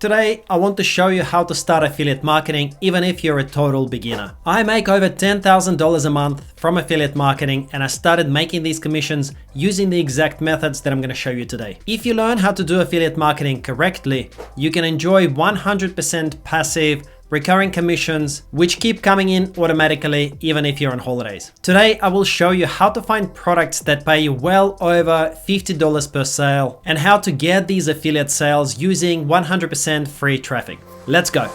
Today, I want to show you how to start affiliate marketing even if you're a total beginner. I make over $10,000 a month from affiliate marketing, and I started making these commissions using the exact methods that I'm going to show you today. If you learn how to do affiliate marketing correctly, you can enjoy 100% passive recurring commissions which keep coming in automatically even if you're on holidays. Today I will show you how to find products that pay you well over $50 per sale and how to get these affiliate sales using 100% free traffic. Let's go.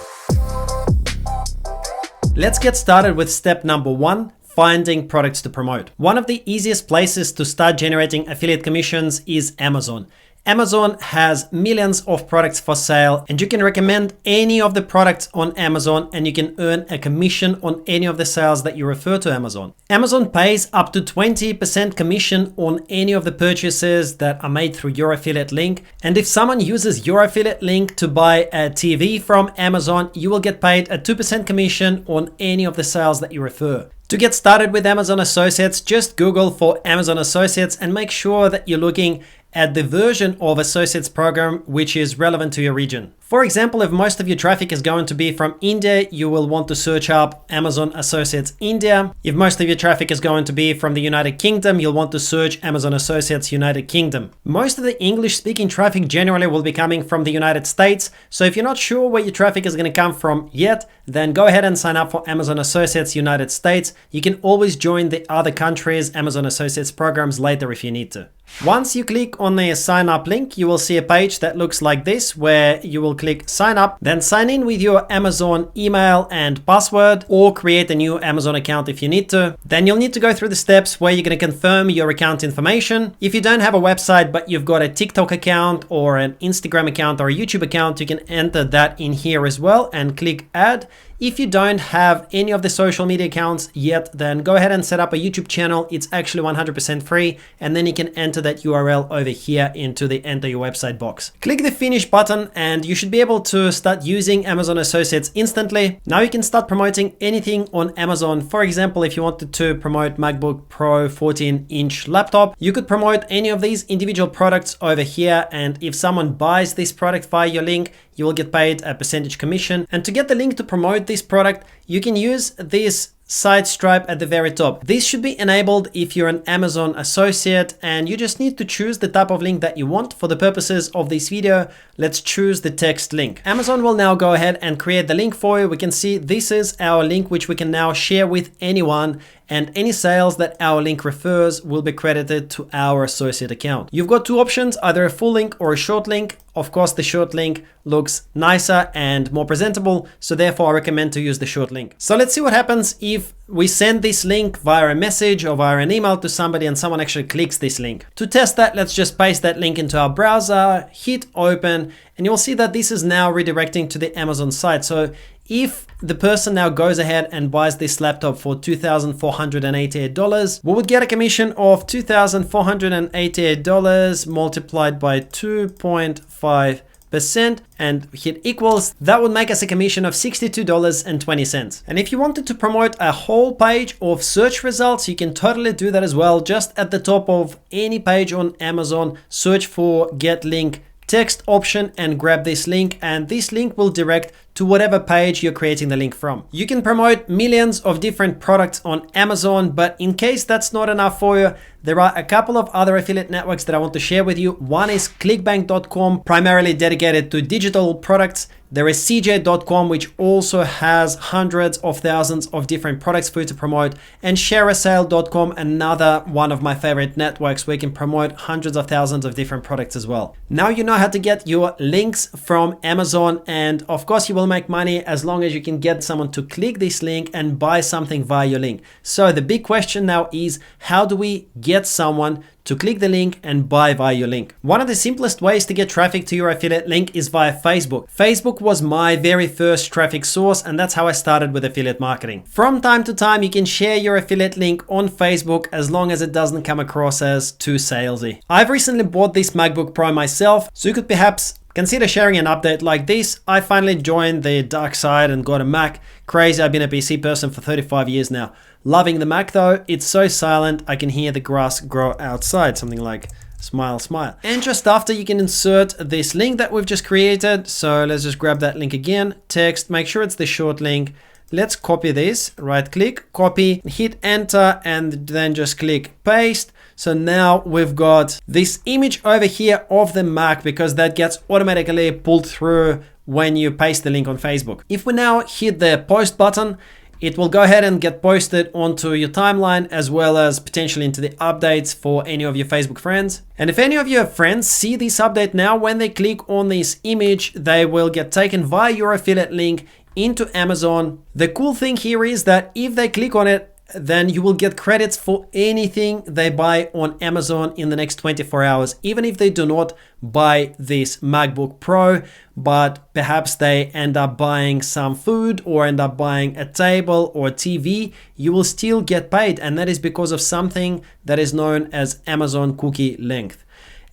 Let's get started with step number 1. Finding products to promote. One of the easiest places to start generating affiliate commissions is Amazon. Amazon has millions of products for sale, and you can recommend any of the products on Amazon and you can earn a commission on any of the sales that you refer to Amazon. Amazon pays up to 20% commission on any of the purchases that are made through your affiliate link. And if someone uses your affiliate link to buy a TV from Amazon, you will get paid a 2% commission on any of the sales that you refer. To get started with Amazon Associates, just Google for Amazon Associates and make sure that you're looking at the version of Associates program which is relevant to your region. For example, if most of your traffic is going to be from India, you will want to search up Amazon Associates India. If most of your traffic is going to be from the United Kingdom, you'll want to search Amazon Associates United Kingdom. Most of the English-speaking traffic generally will be coming from the United States, so if you're not sure where your traffic is going to come from yet, then go ahead and sign up for Amazon Associates United States. You can always join the other countries' Amazon Associates programs later if you need to. Once you click on the sign up link, you will see a page that looks like this where you will click sign up, then sign in with your Amazon email and password or create a new Amazon account if you need to. Then you'll need to go through the steps where you're going to confirm your account information. If you don't have a website but you've got a TikTok account or an Instagram account or a YouTube account, you can enter that in here as well and click add. If you don't have any of the social media accounts yet, then go ahead and set up a YouTube channel. It's actually 100% free, and then you can enter that URL over here into the enter your website box. Click the finish button and you should be able to start using Amazon Associates instantly. Now you can start promoting anything on Amazon. For example, if you wanted to promote MacBook Pro 14-inch laptop, you could promote any of these individual products over here, and if someone buys this product via your link, you will get paid a percentage commission. And to get the link to promote this product, you can use this side stripe at the very top. This should be enabled if you're an Amazon associate, and you just need to choose the type of link that you want. For the purposes of this video, let's choose the text link. Amazon will now go ahead and create the link for you. We can see this is our link which we can now share with anyone, and any sales that our link refers will be credited to our associate account. You've got two options, either a full link or a short link. Of course, the short link looks nicer and more presentable, so therefore I recommend to use the short link. So let's see what happens if we send this link via a message or via an email to somebody and someone actually clicks this link. To test that, let's just paste that link into our browser, hit open, and you'll see that this is now redirecting to the Amazon site. So if the person now goes ahead and buys this laptop for $2,488, we would get a commission of $2,488 multiplied by 2.5% and hit equals. That would make us a commission of $62.20. And if you wanted to promote a whole page of search results, you can totally do that as well. Just at the top of any page on Amazon, search for get link text option and grab this link, and this link will direct to whatever page you're creating the link from. You can promote millions of different products on Amazon, but in case that's not enough for you, there are a couple of other affiliate networks that I want to share with you. One is clickbank.com, primarily dedicated to digital products. There is cj.com, which also has hundreds of thousands of different products for you to promote, and shareasale.com, another one of my favorite networks where you can promote hundreds of thousands of different products as well. Now you know how to get your links from Amazon, and of course you will make money as long as you can get someone to click this link and buy something via your link. So the big question now is, how do we get someone to click the link and buy via your link? One of the simplest ways to get traffic to your affiliate link is via Facebook. Facebook was my very first traffic source, and that's how I started with affiliate marketing. From time to time, you can share your affiliate link on Facebook as long as it doesn't come across as too salesy. I've recently bought this MacBook Pro myself, so you could perhaps consider sharing an update like this. I finally joined the dark side and got a Mac. Crazy, I've been a PC person for 35 years now. Loving the Mac though, it's so silent I can hear the grass grow outside, something like Smile, smile. And just after, you can insert this link that we've just created. So let's just grab that link again, text, make sure it's the short link. Let's copy this, right click, copy, hit enter, and then just click paste. So now we've got this image over here of the Mac, because that gets automatically pulled through when you paste the link on Facebook. If we now hit the post button, it will go ahead and get posted onto your timeline, as well as potentially into the updates for any of your Facebook friends. And if any of your friends see this update now, when they click on this image, they will get taken via your affiliate link into Amazon. The cool thing here is that if they click on it, then you will get credits for anything they buy on Amazon in the next 24 hours, even if they do not buy this MacBook Pro, but perhaps they end up buying some food or end up buying a table or a TV, you will still get paid. And that is because of something that is known as Amazon cookie length.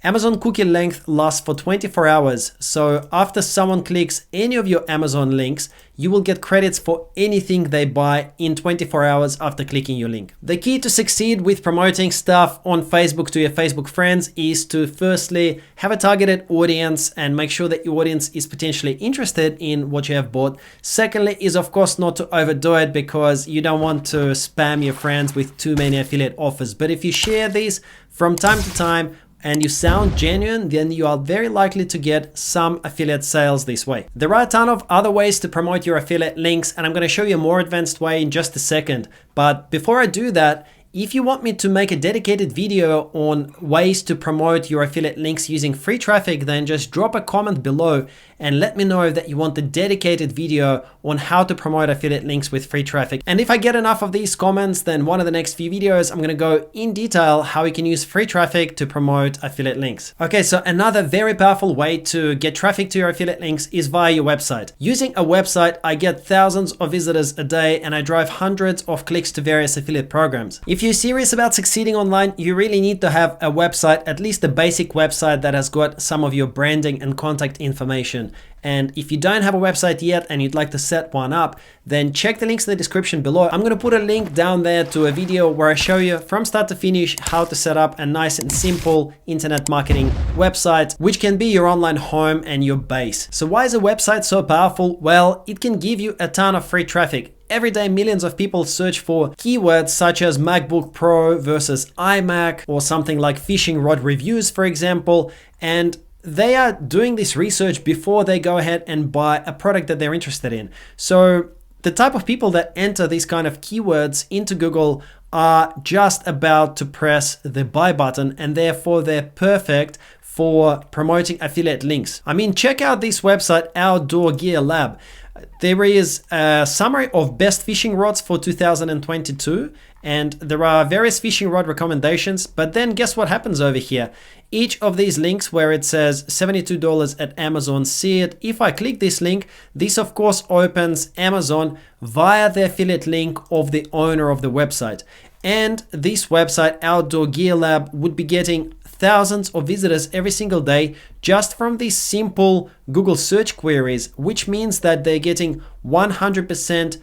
Amazon cookie length lasts for 24 hours. So after someone clicks any of your Amazon links, you will get credits for anything they buy in 24 hours after clicking your link. The key to succeed with promoting stuff on Facebook to your Facebook friends is to firstly have a targeted audience and make sure that your audience is potentially interested in what you have bought. Secondly is, of course, not to overdo it, because you don't want to spam your friends with too many affiliate offers. But if you share these from time to time, and you sound genuine, then you are very likely to get some affiliate sales this way. There are a ton of other ways to promote your affiliate links, and I'm going to show you a more advanced way in just a second. But before I do that, if you want me to make a dedicated video on ways to promote your affiliate links using free traffic, then just drop a comment below and let me know that you want a dedicated video on how to promote affiliate links with free traffic. And if I get enough of these comments, then one of the next few videos, I'm going to go in detail how you can use free traffic to promote affiliate links. Okay, so another very powerful way to get traffic to your affiliate links is via your website. Using a website, I get thousands of visitors a day and I drive hundreds of clicks to various affiliate programs. If you're serious about succeeding online, you really need to have a website, at least a basic website that has got some of your branding and contact information. And if you don't have a website yet and you'd like to set one up, then check the links in the description below. I'm going to put a link down there to a video where I show you from start to finish how to set up a nice and simple internet marketing website, which can be your online home and your base. So why is a website so powerful? Well, it can give you a ton of free traffic. Every day, millions of people search for keywords such as MacBook Pro versus iMac, or something like fishing rod reviews, for example, and they are doing this research before they go ahead and buy a product that they're interested in. So the type of people that enter these kind of keywords into Google are just about to press the buy button, and therefore they're perfect for promoting affiliate links. I mean, check out this website, Outdoor Gear Lab. There is a summary of best fishing rods for 2022, and there are various fishing rod recommendations. But then guess what happens over here? Each of these links where it says $72 at Amazon, see it. If I click this link, this of course opens Amazon via the affiliate link of the owner of the website. And this website, Outdoor Gear Lab, would be getting thousands of visitors every single day just from these simple Google search queries, which means that they're getting 100%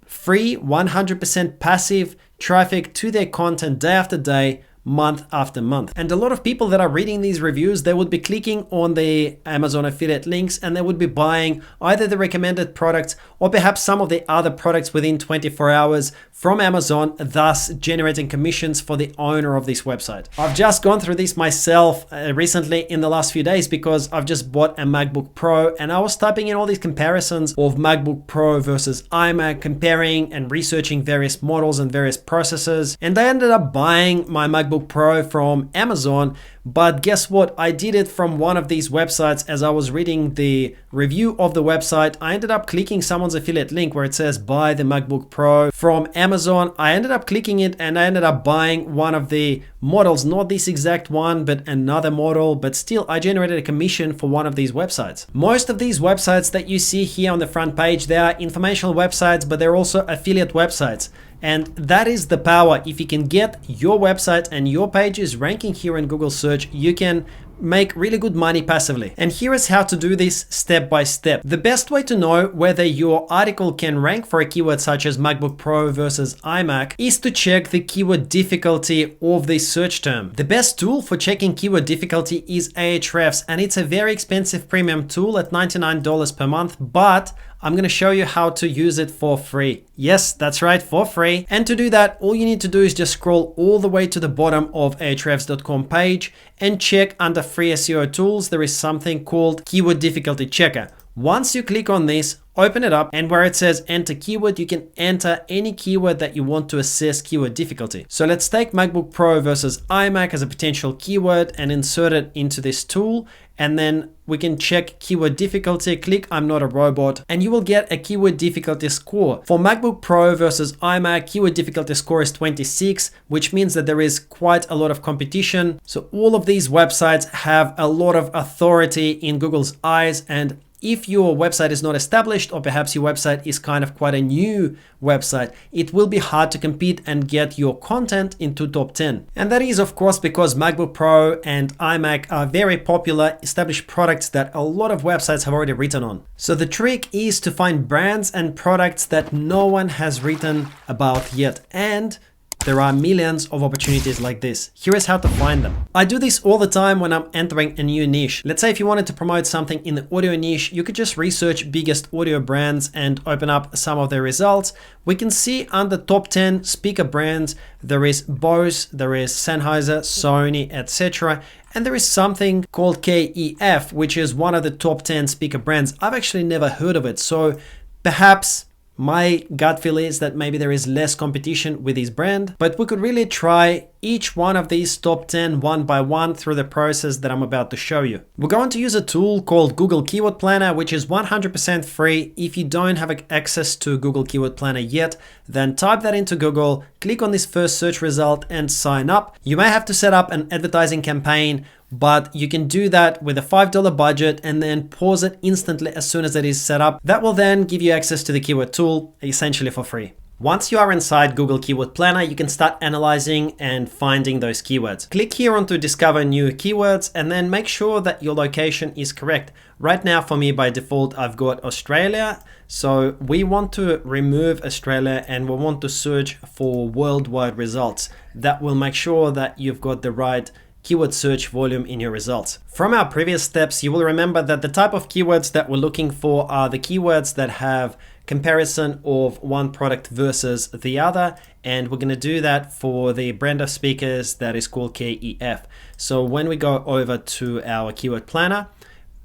free, 100% passive traffic to their content day after day, month after month. And a lot of people that are reading these reviews, they would be clicking on the Amazon affiliate links and they would be buying either the recommended products or perhaps some of the other products within 24 hours from Amazon, thus generating commissions for the owner of this website. I've just gone through this myself recently in the last few days, because I've just bought a MacBook Pro and I was typing in all these comparisons of MacBook Pro versus iMac, comparing and researching various models and various processors. And I ended up buying my MacBook Pro from Amazon. But guess what? I did it from one of these websites. As I was reading the review of the website, I ended up clicking someone's affiliate link where it says buy the MacBook Pro from Amazon. I ended up clicking it and I ended up buying one of the models, not this exact one, but another model. But still, I generated a commission for one of these websites. Most of these websites that you see here on the front page, they are informational websites, but they're also affiliate websites. And that is the power. If you can get your website and your pages ranking here in Google search, you can make really good money passively. And here is how to do this step by step. The best way to know whether your article can rank for a keyword such as MacBook Pro versus iMac is to check the keyword difficulty of the search term. The best tool for checking keyword difficulty is Ahrefs, and it's a very expensive premium tool at $99 per month, but I'm going to show you how to use it for free. Yes, that's right, for free. And to do that, all you need to do is just scroll all the way to the bottom of Ahrefs.com page and check under free SEO tools. There is something called Keyword Difficulty Checker. Once you click on this, open it up, and where it says enter keyword, you can enter any keyword that you want to assess keyword difficulty. So let's take MacBook Pro versus iMac as a potential keyword and insert it into this tool. And then we can check keyword difficulty, click I'm not a robot, and you will get a keyword difficulty score. For MacBook Pro versus iMac, keyword difficulty score is 26, which means that there is quite a lot of competition. So all of these websites have a lot of authority in Google's eyes, and if your website is not established, or perhaps your website is kind of quite a new website, it will be hard to compete and get your content into top 10. And that is of course because MacBook Pro and iMac are very popular, established products that a lot of websites have already written on. So the trick is to find brands and products that no one has written about yet. And there are millions of opportunities like this. Here is how to find them. I do this all the time when I'm entering a new niche. Let's say if you wanted to promote something in the audio niche, you could just research biggest audio brands and open up some of their results. We can see under top 10 speaker brands, there is Bose, there is Sennheiser, Sony, etc. And there is something called KEF, which is one of the top 10 speaker brands. I've actually never heard of it. So perhaps my gut feel is that maybe there is less competition with this brand, but we could really try each one of these top 10 one by one through the process that I'm about to show you. We're going to use a tool called Google Keyword Planner, which is 100% free. If you don't have access to Google Keyword Planner yet, then type that into Google, click on this first search result and sign up. You may have to set up an advertising campaign, but you can do that with a $5 budget and then pause it instantly as soon as it is set up. That will then give you access to the keyword tool essentially for free. Once you are inside Google Keyword Planner, you can start analyzing and finding those keywords. Click here on to discover new keywords and then make sure that your location is correct. Right now for me by default, I've got Australia. So we want to remove Australia and we want to search for worldwide results. That will make sure that you've got the right keyword search volume in your results. From our previous steps, you will remember that the type of keywords that we're looking for are the keywords that have comparison of one product versus the other, and we're going to do that for the brand of speakers that is called KEF. So when we go over to our keyword planner,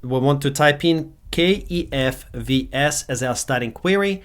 we want to type in KEF VS as our starting query.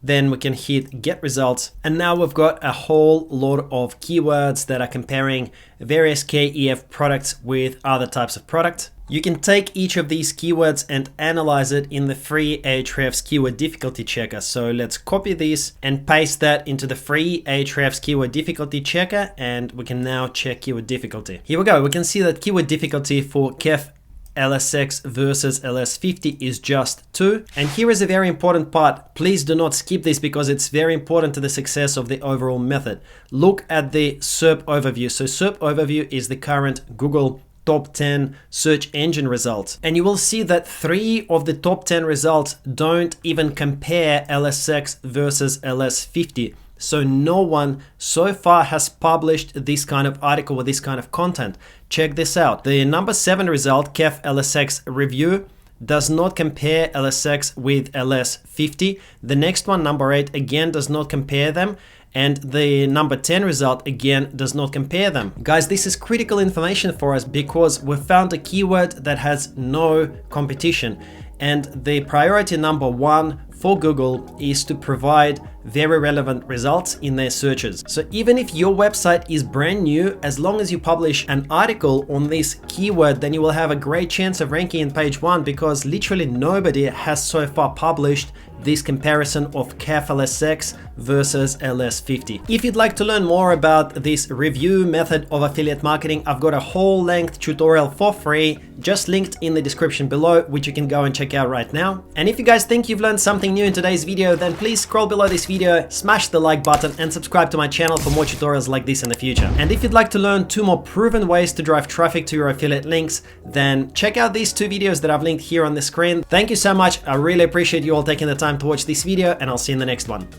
Then we can hit get results, and now we've got a whole lot of keywords that are comparing various KEF products with other types of products. You can take each of these keywords and analyze it in the free Ahrefs keyword difficulty checker. So let's copy this and paste that into the free Ahrefs keyword difficulty checker, and we can now check keyword difficulty. Here we go. We can see that keyword difficulty for KEF LSX versus LS50 is just 2. And here is a very important part. Please do not skip this because it's very important to the success of the overall method. Look at the Serp Overview. So Serp Overview is the current Google top 10 search engine results. And you will see that 3 of the top 10 results don't even compare LSX versus LS50. So no one so far has published this kind of article with this kind of content. Check this out. The number 7 result, KEF LSX review, does not compare LSX with LS50. The next one, number 8, again does not compare them. And the number 10 result again does not compare them. Guys, this is critical information for us because we found a keyword that has no competition. And the priority number 1 for Google is to provide very relevant results in their searches. So even if your website is brand new, as long as you publish an article on this keyword, then you will have a great chance of ranking in page 1 because literally nobody has so far published this comparison of KEF LSX versus LS50. If you'd like to learn more about this review method of affiliate marketing, I've got a whole length tutorial for free, just linked in the description below, which you can go and check out right now. And if you guys think you've learned something new in today's video, then please scroll below this video video, smash the like button and subscribe to my channel for more tutorials like this in the future. And if you'd like to learn 2 more proven ways to drive traffic to your affiliate links, then check out these 2 videos that I've linked here on the screen. Thank you so much. I really appreciate you all taking the time to watch this video, and I'll see you in the next one.